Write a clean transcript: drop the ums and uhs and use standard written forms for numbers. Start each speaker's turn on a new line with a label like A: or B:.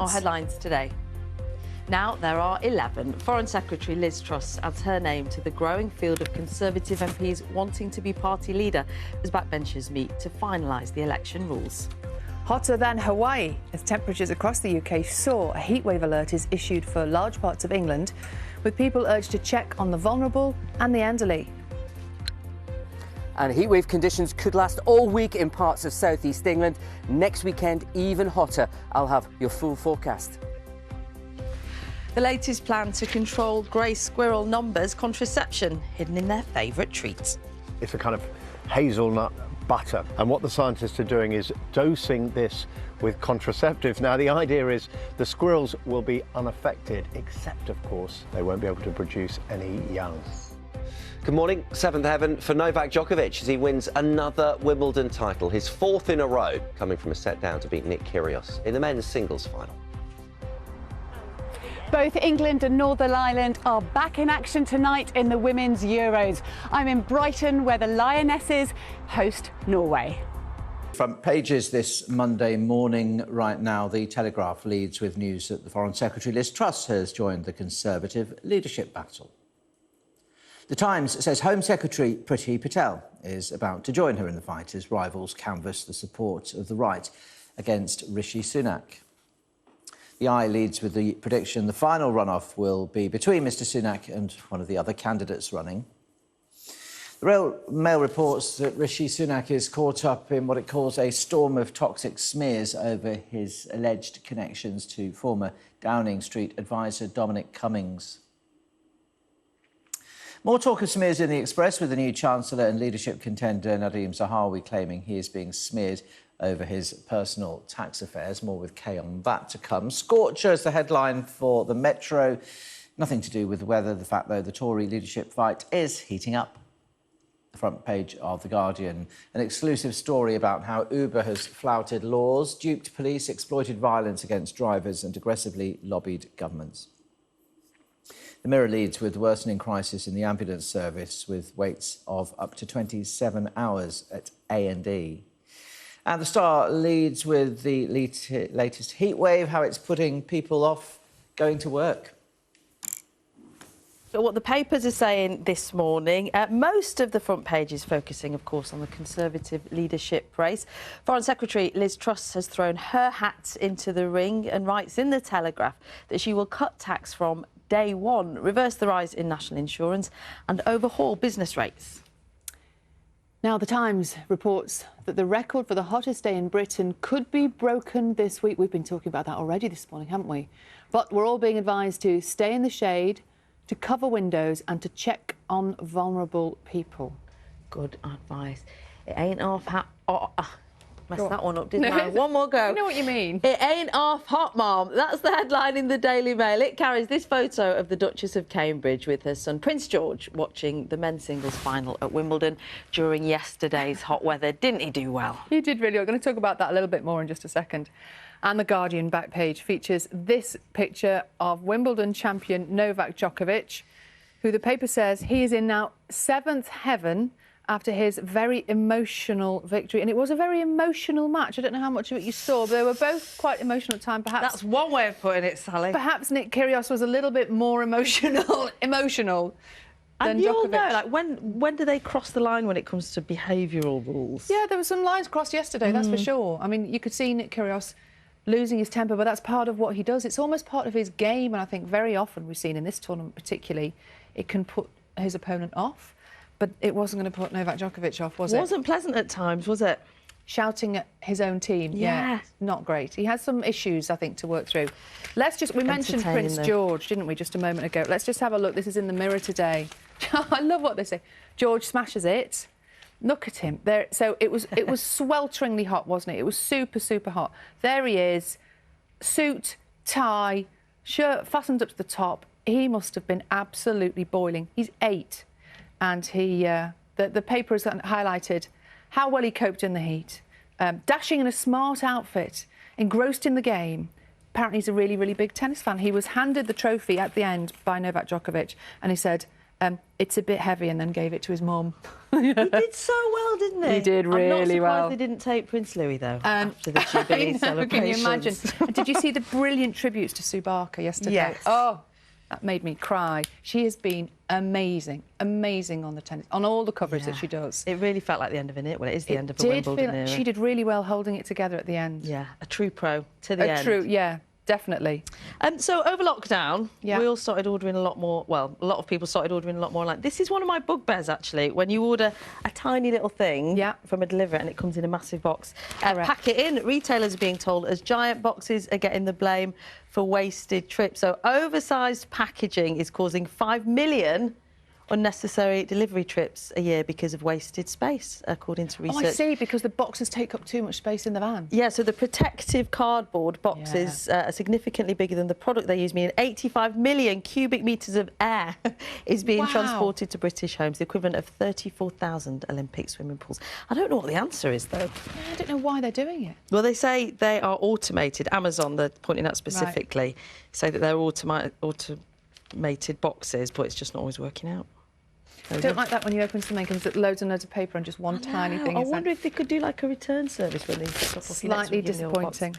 A: Our headlines today. Now there are 11. Foreign Secretary Liz Truss adds her name to the growing field of Conservative MPs wanting to be party leader as backbenchers meet to finalise the election rules.
B: Hotter than Hawaii, as temperatures across the UK soar, a heatwave alert is issued for large parts of England, with people urged to check on the vulnerable and the elderly.
C: And heatwave conditions could last all week in parts of southeast England. Next weekend, even hotter. I'll have your full forecast.
A: The latest plan to control grey squirrel numbers, contraception hidden in their favourite treats.
D: It's a kind of hazelnut butter, and what the scientists are doing is dosing this with contraceptives. Now the idea is the squirrels will be unaffected, except of course they won't be able to produce any young.
E: Good morning. Seventh heaven for Novak Djokovic as he wins another Wimbledon title, his fourth in a row, coming from a set down to beat Nick Kyrgios in the men's singles final.
F: Both England and Northern Ireland are back in action tonight in the Women's Euros. I'm in Brighton, where the Lionesses host Norway.
G: Front pages this Monday morning. Right now, the Telegraph leads with news that the Foreign Secretary Liz Truss has joined the Conservative leadership battle. The Times says Home Secretary Priti Patel is about to join her in the fight as rivals canvass the support of the right against Rishi Sunak. The Eye leads with the prediction the final runoff will be between Mr Sunak and one of the other candidates running. The Royal Mail reports that Rishi Sunak is caught up in what it calls a storm of toxic smears over his alleged connections to former Downing Street advisor Dominic Cummings. More talk of smears in the Express, with the new Chancellor and leadership contender Nadhim Zahawi claiming he is being smeared over his personal tax affairs. More with Kay on that to come. Scorcher is the headline for the Metro. Nothing to do with the weather. The fact, though, the Tory leadership fight is heating up. The front page of The Guardian, an exclusive story about how Uber has flouted laws, duped police, exploited violence against drivers and aggressively lobbied governments. The Mirror leads with the worsening crisis in the ambulance service, with waits of up to 27 hours at A&E. And the Star leads with the latest heatwave, how it's putting people off going to work.
A: But what the papers are saying this morning, most of the front page is focusing, of course, on the Conservative leadership race. Foreign Secretary Liz Truss has thrown her hat into the ring and writes in the Telegraph that she will cut tax from day one, reverse the rise in national insurance and overhaul business rates.
B: Now, The Times reports that the record for the hottest day in Britain could be broken this week. We've been talking about that already this morning, haven't we? But we're all being advised to stay in the shade, to cover windows and to check on vulnerable people.
A: Good advice. It ain't messed that one up, didn't I? One more go.
B: I know what you mean.
A: It ain't half hot, Mom. That's the headline in the Daily Mail. It carries this photo of the Duchess of Cambridge with her son Prince George watching the men's singles final at Wimbledon during yesterday's hot weather. Didn't he do well?
B: He did really. We're going to talk about that a little bit more in just a second. And The Guardian back page features this picture of Wimbledon champion Novak Djokovic, who the paper says he is in now seventh heaven after his very emotional victory. And it was a very emotional match. I don't know how much of it you saw, but they were both quite emotional at times. Perhaps
A: that's one way of putting it, Sally.
B: Perhaps Nick Kyrgios was a little bit more emotional
A: and
B: than
A: you all
B: Djokovic.
A: know, like, when do they cross the line when it comes to behavioural rules?
B: Yeah, there were some lines crossed yesterday, that's for sure. I mean, you could see Nick Kyrgios losing his temper, but that's part of what he does. It's almost part of his game, and I think very often we've seen in this tournament particularly, it can put his opponent off. But it wasn't going to put Novak Djokovic off, was it?
A: It wasn't pleasant at times, was it?
B: Shouting at his own team, yeah, not great. He has some issues, I think, to work through. We mentioned Prince George, didn't we, just a moment ago. Let's just have a look. This is in the Mirror today. I love what they say. George smashes it. Look at him. There. So it was swelteringly hot, wasn't it? It was super, super hot. There he is, suit, tie, shirt fastened up to the top. He must have been absolutely boiling. He's 8. And the paper has highlighted how well he coped in the heat. Dashing in a smart outfit, engrossed in the game. Apparently he's a really, really big tennis fan. He was handed the trophy at the end by Novak Djokovic and he said, It's a bit heavy, and then gave it to his mum.
A: He did so well, didn't he?
B: He did really
A: I'm not surprised
B: well.
A: they didn't take Prince Louis, though, after the Jubilee celebrations.
B: Can you imagine? Did you see the brilliant tributes to Sue Barker yesterday?
A: Yes.
B: Oh, that made me cry. She has been amazing, amazing on the tennis, on all the coverage that she does.
A: It really felt like the end of an era. Well, it is the end of a Wimbledon era.
B: She did really well holding it together at the end.
A: Yeah, a true pro to the end.
B: Yeah. Definitely.
A: So over lockdown,
B: Yeah.
A: we all started ordering a lot more. Well, a lot of people started ordering a lot more online. This is one of my bugbears, actually. When you order a tiny little thing from a deliverer and it comes in a massive box, pack it in. Retailers are being told as giant boxes are getting the blame for wasted trips. So oversized packaging is causing 5 million unnecessary delivery trips a year because of wasted space, according to research.
B: Oh, I see, because the boxes take up too much space in the van.
A: Yeah, so the protective cardboard boxes are significantly bigger than the product they use, meaning 85 million cubic metres of air is being transported to British homes, the equivalent of 34,000 Olympic swimming pools. I don't know what the answer is, though.
B: I don't know why they're doing it.
A: Well, they say they are automated. Amazon, they're pointing out specifically, say that they're automated boxes, but it's just not always working out.
B: I don't like that when you open something and there's loads and loads of paper and just one tiny thing.
A: I wonder if they could do like a return service when they stop off.
B: Slightly disappointing.